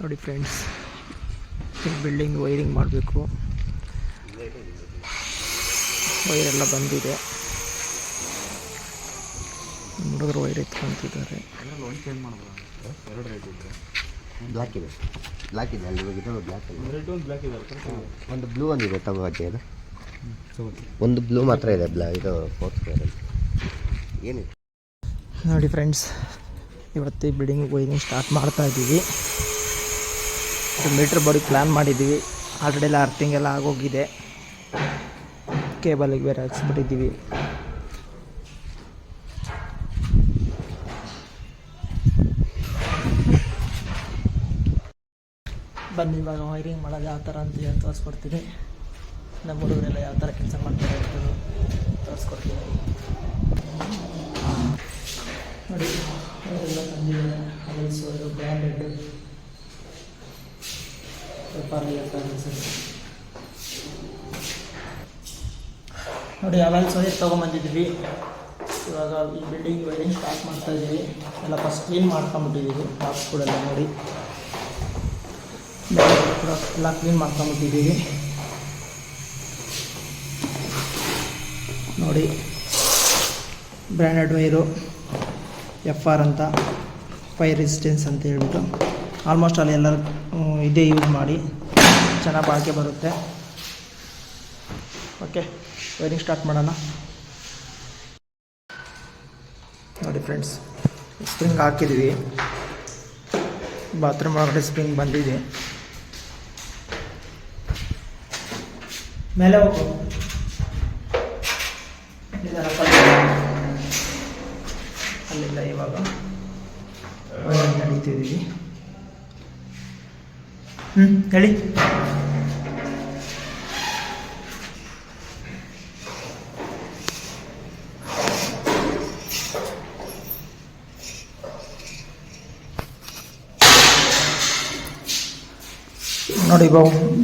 ನೋಡಿ ಫ್ರೆಂಡ್ಸ್, ಈ building wiring ಮಾಡಬೇಕು. ವೈರೆಲ್ಲ ಬಂದಿದೆ. ಹುಡುಗರು ವೈರ್ ಎತ್ಕೊಂತಿದ್ದಾರೆ. ಬ್ಲ್ಯಾಕ್ ಇದೆ ಅಲ್ಲಿ ಹೋಗಿದ್ದು. ಬ್ಲ್ಯಾಕ್ ಇದೆ ಒಂದು ಬ್ಲೂ ಒಂದಿದೆ ತಗೋಕ್ಕೆ. ಅದು ಒಂದು ಬ್ಲೂ ಮಾತ್ರ ಇದೆ. ಇದು ಫೋರ್ತ್ ಫ್ಲೋರಲ್ಲಿ ಏನಿದೆ ನೋಡಿ ಫ್ರೆಂಡ್ಸ್, ಇವತ್ತು ಈ ಬಿಲ್ಡಿಂಗ್ ವೈರಿಂಗ್ ಸ್ಟಾರ್ಟ್ ಮಾಡ್ತಾ ಇದ್ದೀವಿ. ಮೀಟ್ರ್ ಬಾಡಿ ಪ್ಲ್ಯಾನ್ ಮಾಡಿದ್ದೀವಿ. ಆಲ್ರೆಡಿ ಎಲ್ಲ ಅರ್ಥಿಂಗ್ ಎಲ್ಲ ಆಗೋಗಿದೆ. ಕೇಬಲಿಗೆ ಬೇರೆ ಹಾಕ್ಸ್ಬಿಟ್ಟಿದ್ದೀವಿ. ಬನ್ನಿ ಇವಾಗ ವೈರಿಂಗ್ ಮಾಡೋದು ಯಾವ ಥರ ಅಂತ ಹೇಳಿ ತೋರಿಸ್ಕೊಡ್ತೀನಿ. ನಮ್ಮ ಹುಡುಗರೆಲ್ಲ ಯಾವ ಥರ ಕೆಲಸ ಮಾಡ್ತಾರೆ ಅಂತ ತೋರಿಸ್ಕೊಡ್ತೀನಿ. ನೋಡಿ ಎಲ್ಲ ತಂದಿದ್ದಾರೆ. ಹವೆಲ್ಸ್ ಬ್ರ್ಯಾಂಡೆಡ್ ನೋಡಿ ಹವೆಲ್ಸ್ ವೈರ್ ತೊಗೊಂಬಂದಿದ್ವಿ. ಇವಾಗ ಈ ಬಿಲ್ಡಿಂಗ್ ವೈರಿಂಗ್ ಸ್ಟಾರ್ಟ್ ಮಾಡ್ತಾಯಿದ್ದೀವಿ. ಎಲ್ಲ ಫಸ್ಟ್ ಕ್ಲೀನ್ ಮಾಡ್ಕೊಂಬಿಟ್ಟಿದ್ದೀವಿ. ಬಾಕ್ಸ್ಗಳೆಲ್ಲ ನೋಡಿ ಎಲ್ಲ ಕ್ಲೀನ್ ಮಾಡ್ಕೊಂಬಿಟ್ಟಿದ್ದೀವಿ. ನೋಡಿ ಬ್ರ್ಯಾಂಡೆಡ್ ವೈರು FR ಅಂತ, ಫೈರ್ ರೆಸಿಸ್ಟೆನ್ಸ್ ಅಂತ ಹೇಳ್ಬಿಟ್ಟು ಆಲ್ಮೋಸ್ಟ್ ಅಲ್ಲಿ ಎಲ್ಲರೂ ಇದೇ ಯೂಸ್ ಮಾಡಿ, ಚೆನ್ನಾಗಿ ಬಾಳಿಕೆ ಬರುತ್ತೆ. ಓಕೆ, ವೈರಿಂಗ್ ಸ್ಟಾರ್ಟ್ ಮಾಡೋಣ. ನೋಡಿ ಫ್ರೆಂಡ್ಸ್, ಸ್ಪ್ರಿಂಗ್ ಹಾಕಿದ್ವಿ. ಬಾತ್ರೂಮ್ ಒಳಗಡೆ ಸ್ಪ್ರಿಂಗ್ ಬಂದಿದೆ. ಮೇಲೆ ಹೋಗು. ಅಲ್ಲಿಂದ ಇವಾಗ ನಡೀತಿದ್ದೀವಿ. ಹೇಳಿ. ನೋಡಿ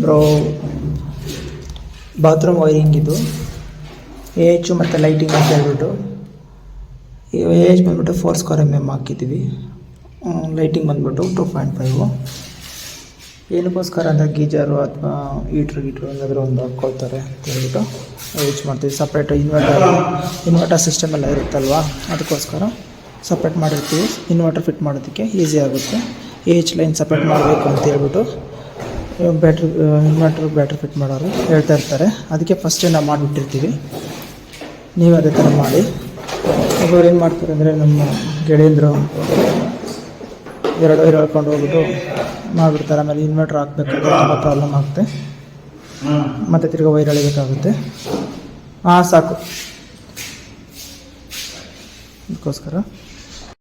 ಬ್ರೋ, ಬಾತ್ರೂಮ್ ವೈರಿಂಗ್ ಇದು AH ಮತ್ತು ಲೈಟಿಂಗ್ ಅಂತ ಹೇಳ್ಬಿಟ್ಟು, AH ಬಂದ್ಬಿಟ್ಟು 4 ಸ್ಕ್ವೇರ್ mm ಹಾಕಿದ್ದೀವಿ. ಲೈಟಿಂಗ್ ಬಂದ್ಬಿಟ್ಟು 2.5. ಏನಕ್ಕೋಸ್ಕರ ಅಂದರೆ ಗೀಜರು ಅಥವಾ ಹೀಟ್ರು ಏನಾದರೂ ಒಂದು ಹಾಕ್ಕೊಳ್ತಾರೆ ಅಂತ ಹೇಳ್ಬಿಟ್ಟು ಯೂಸ್ ಮಾಡ್ತೀವಿ. ಸಪ್ರೇಟ್ ಇನ್ವರ್ಟರ್ ಸಿಸ್ಟಮ್ ಎಲ್ಲ ಇರುತ್ತಲ್ವ, ಅದಕ್ಕೋಸ್ಕರ ಸಪ್ರೇಟ್ ಮಾಡಿರ್ತೀವಿ. ಇನ್ವರ್ಟರ್ ಫಿಟ್ ಮಾಡೋದಕ್ಕೆ ಈಸಿ ಆಗುತ್ತೆ. AH ಲೈನ್ ಸಪ್ರೇಟ್ ಮಾಡಬೇಕು ಅಂತ ಹೇಳ್ಬಿಟ್ಟು ಬ್ಯಾಟ್ರಿ ಫಿಟ್ ಮಾಡೋರು ಹೇಳ್ತಾ ಇರ್ತಾರೆ. ಅದಕ್ಕೆ ಫಸ್ಟೇ ನಾವು ಮಾಡಿಬಿಟ್ಟಿರ್ತೀವಿ. ನೀವು ಅದೇ ಥರ ಮಾಡಿ. ಒಬ್ಬರು ಏನು ಮಾಡ್ತಾರೆ ಅಂದರೆ, ನಮ್ಮ ಗೆಳೆಯಂದರು 2 ವೈರ್ ಹೇಳ್ಕೊಂಡು ಹೋಗ್ಬಿಟ್ಟು ಮಾಡಿಬಿಡ್ತಾರೆ. ಆಮೇಲೆ ಇನ್ವರ್ಟ್ರ್ ಹಾಕ್ಬೇಕಾದ್ರೆ ತುಂಬ ಪ್ರಾಬ್ಲಮ್ ಆಗುತ್ತೆ. ಮತ್ತು ತಿರ್ಗಿ ವೈರ್ ಎಳಿಬೇಕಾಗುತ್ತೆ. ಸಾಕು. ಅದಕ್ಕೋಸ್ಕರ